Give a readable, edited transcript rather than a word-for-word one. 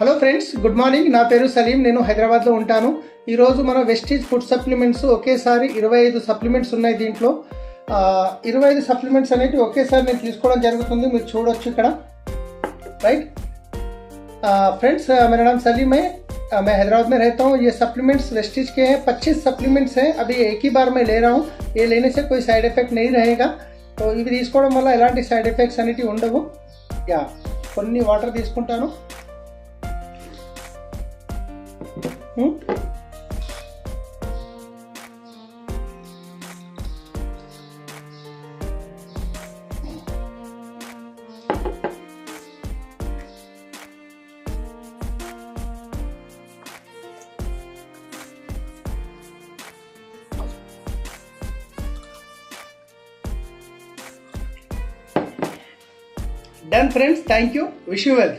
Hello friends, good morning. నా పేరు సలీం. నేను హైదరాబాద్లో ఉంటాను. ఈరోజు మన వెస్టీజ్ ఫుడ్ సప్లిమెంట్స్ ఒకేసారి 25 సప్లిమెంట్స్ ఉన్నాయి. దీంట్లో 25 సప్లిమెంట్స్ అనేవి ఒకేసారి నేను తీసుకోవడం జరుగుతుంది. మీరు చూడొచ్చు ఇక్కడ, राइट फ्रेंड्स। मेरा नाम सलीम है, मैं हैदराबाद में रहता हूँ। ये सप्लीमेंट्स वेस्टीज के हैं, 25 सप्लीमेंट्स हैं। अभी एक ही बार मैं ले रहा हूँ। ये लेने से कोई साइड इफेक्ट नहीं रहेगा। तो ఇవి తీసుకోవడం వల్ల ఎలాంటి సైడ్ ఎఫెక్ట్స్ అనేవి ఉండవు. యా, కొన్ని వాటర్ తీసుకుంటాను. Done friends, thank you, wish you well.